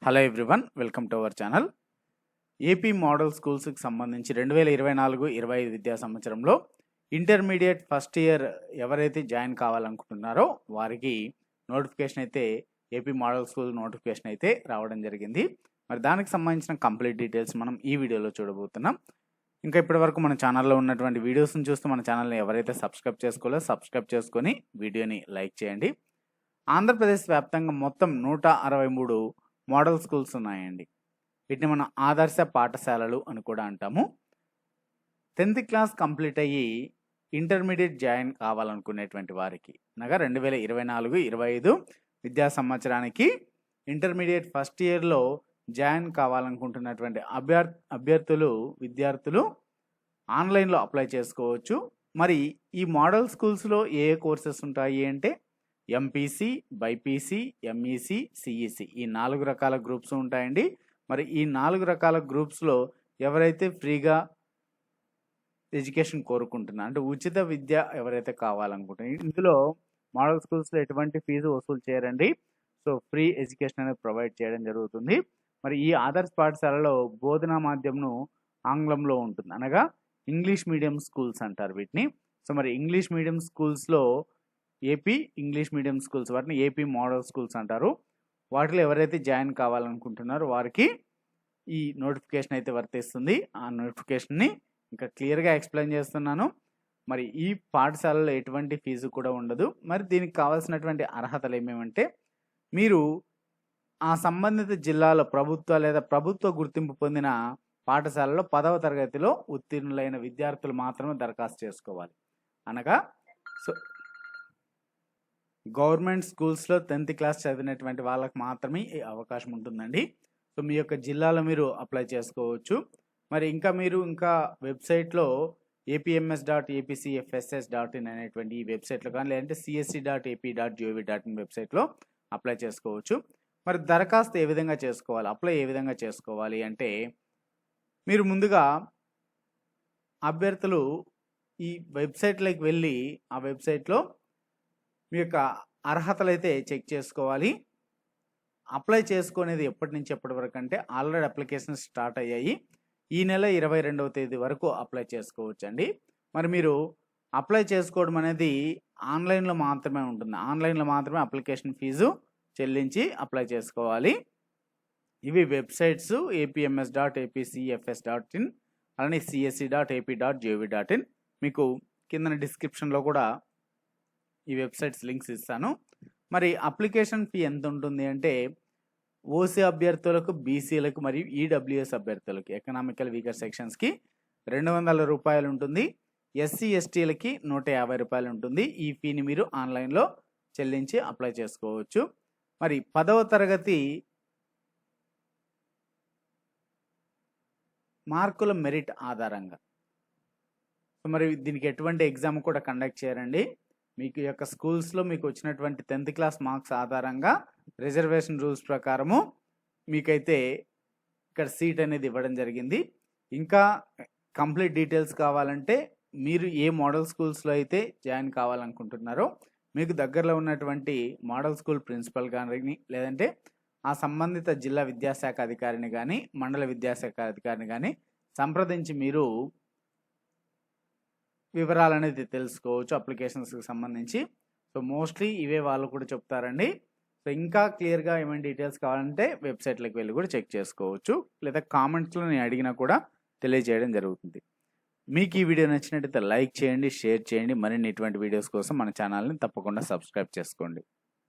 Hello everyone, welcome to our channel. AP model స్కూల్స్కి సంబంధించి 2024-25 విద్యా సంవత్సరంలో ఇంటర్మీడియట్ ఫస్ట్ ఇయర్ ఎవరైతే జాయిన్ కావాలనుకుంటున్నారో వారికి నోటిఫికేషన్ అయితే ఏపీ మోడల్ స్కూల్ నోటిఫికేషన్ అయితే రావడం జరిగింది. మరి దానికి సంబంధించిన కంప్లీట్ డీటెయిల్స్ మనం ఈ వీడియోలో చూడబోతున్నాం. ఇంకా ఇప్పటివరకు మన ఛానల్లో ఉన్నటువంటి వీడియోస్ని చూస్తూ మన ఛానల్ని ఎవరైతే సబ్స్క్రైబ్ చేసుకోలేదో సబ్స్క్రైబ్ చేసుకొని వీడియోని లైక్ చేయండి. ఆంధ్రప్రదేశ్ వ్యాప్తంగా మొత్తం 163 మోడల్ స్కూల్స్ ఉన్నాయండి. వీటిని మనం ఆదర్శ పాఠశాలలు అని కూడా అంటాము. 10th క్లాస్ కంప్లీట్ అయ్యి ఇంటర్మీడియట్ జాయిన్ కావాలనుకునేటువంటి వారికి అనగా 2024-25 విద్యా సంవత్సరానికి ఇంటర్మీడియట్ ఫస్ట్ ఇయర్లో జాయిన్ కావాలనుకుంటున్నటువంటి విద్యార్థులు ఆన్లైన్లో అప్లై చేసుకోవచ్చు. మరి ఈ మోడల్ స్కూల్స్లో ఏ కోర్సెస్ ఉంటాయి అంటే ఎంపీసీ, బైపీసీ, ఎంఈసీ, సిఈసీ ఈ 4 రకాల గ్రూప్స్ ఉంటాయండి. మరి ఈ 4 రకాల గ్రూప్స్లో ఎవరైతే ఫ్రీగా ఎడ్యుకేషన్ కోరుకుంటున్నా అంటే ఉచిత విద్య ఎవరైతే కావాలనుకుంటున్నారు, ఇందులో మోడల్ స్కూల్స్లో ఎటువంటి ఫీజు వసూలు చేయరండి. సో ఫ్రీ ఎడ్యుకేషన్ అనేది ప్రొవైడ్ చేయడం జరుగుతుంది. మరి ఈ ఆదర్శ పాఠశాలలో బోధనా మాధ్యమం ఆంగ్లంలో ఉంటుంది, అనగా ఇంగ్లీష్ మీడియం స్కూల్స్ అంటారు వీటిని. సో మరి ఇంగ్లీష్ మీడియం స్కూల్స్లో ఏపీ ఇంగ్లీష్ మీడియం స్కూల్స్ వాటిని ఏపీ మోడల్ స్కూల్స్ అంటారు. వాటిలో ఎవరైతే జాయిన్ కావాలనుకుంటున్నారో వారికి ఈ నోటిఫికేషన్ అయితే వర్తిస్తుంది. ఆ నోటిఫికేషన్ని ఇంకా క్లియర్గా ఎక్స్ప్లెయిన్ చేస్తున్నాను. మరి ఈ పాఠశాలలో ఎటువంటి ఫీజు కూడా ఉండదు. మరి దీనికి కావాల్సినటువంటి అర్హతలు ఏమేమంటే మీరు ఆ సంబంధిత జిల్లాలో ప్రభుత్వ లేదా ప్రభుత్వ గుర్తింపు పొందిన పాఠశాలలో 10వ తరగతిలో ఉత్తీర్ణులైన విద్యార్థులు మాత్రమే దరఖాస్తు చేసుకోవాలి. అనగా సో గవర్నమెంట్ స్కూల్స్లో 10th క్లాస్ చదివినటువంటి వాళ్ళకి మాత్రమే ఈ అవకాశం ఉంటుందండి. సో మీ యొక్క జిల్లాలో మీరు అప్లై చేసుకోవచ్చు. మరి మీరు వెబ్సైట్లో apms.apcfss.in అనేటువంటి ఈ వెబ్సైట్లో కానీ లేదంటే csc.ap.gov.in వెబ్సైట్లో అప్లై చేసుకోవచ్చు. మరి దరఖాస్తు ఏ విధంగా చేసుకోవాలి, అప్లై ఏ విధంగా చేసుకోవాలి అంటే మీరు ముందుగా అభ్యర్థులు ఈ వెబ్సైట్లోకి వెళ్ళి ఆ వెబ్సైట్లో మీ యొక్క అర్హతలు అయితే చెక్ చేసుకోవాలి. అప్లై చేసుకునేది ఎప్పటి నుంచి ఎప్పటి వరకు అంటే ఆల్రెడీ అప్లికేషన్ స్టార్ట్ అయ్యాయి. ఈ నెల 22వ తేదీ వరకు అప్లై చేసుకోవచ్చు అండి. మరి మీరు అప్లై చేసుకోవడం అనేది ఆన్లైన్లో మాత్రమే ఉంటుంది. ఆన్లైన్లో మాత్రమే అప్లికేషన్ ఫీజు చెల్లించి అప్లై చేసుకోవాలి. ఇవి వెబ్సైట్స్ apms.apcfs.in అలానే csc.ap.gov.in. మీకు కింద డిస్క్రిప్షన్లో కూడా ఈ వెబ్సైట్స్ లింక్స్ ఇస్తాను. మరి అప్లికేషన్ ఫీ ఎంత ఉంటుంది అంటే ఓసీ అభ్యర్థులకు, బీసీలకు మరియు ఈడబ్ల్యూఎస్ అభ్యర్థులకి ఎకనామికల్ వీకర్ సెక్షన్స్కి 200 రూపాయలు ఉంటుంది. ఎస్సీ ఎస్టీలకి 150 రూపాయలు ఉంటుంది. ఈ ఫీని మీరు ఆన్లైన్లో చెల్లించి అప్లై చేసుకోవచ్చు. మరి 10వ తరగతి మార్కుల మెరిట్ ఆధారంగా మరి దీనికి ఎటువంటి ఎగ్జామ్ కూడా కండక్ట్ చేయరండి. మీకు యొక్క స్కూల్స్లో మీకు వచ్చినటువంటి 10th క్లాస్ మార్క్స్ ఆధారంగా రిజర్వేషన్ రూల్స్ ప్రకారము మీకైతే ఇక్కడ సీట్ అనేది ఇవ్వడం జరిగింది. ఇంకా కంప్లీట్ డీటెయిల్స్ కావాలంటే మీరు ఏ మోడల్ స్కూల్స్లో అయితే జాయిన్ కావాలనుకుంటున్నారో మీకు దగ్గరలో ఉన్నటువంటి మోడల్ స్కూల్ ప్రిన్సిపల్ కానీ లేదంటే ఆ సంబంధిత జిల్లా విద్యాశాఖ అధికారిని కానీ మండల విద్యాశాఖ అధికారిని కానీ సంప్రదించి మీరు వివరాలు అనేది తెలుసుకోవచ్చు అప్లికేషన్స్కి సంబంధించి. సో మోస్ట్లీ ఇవే వాళ్ళు కూడా చెప్తారండి. సో ఇంకా క్లియర్గా ఏమైనా డీటెయిల్స్ కావాలంటే వెబ్సైట్లోకి వెళ్ళి కూడా చెక్ చేసుకోవచ్చు, లేదా కామెంట్స్లో నేను అడిగినా కూడా తెలియజేయడం జరుగుతుంది. మీకు ఈ వీడియో నచ్చినట్టయితే లైక్ చేయండి, షేర్ చేయండి. మరిన్ని ఇటువంటి వీడియోస్ కోసం మన ఛానల్ని తప్పకుండా సబ్స్క్రైబ్ చేసుకోండి.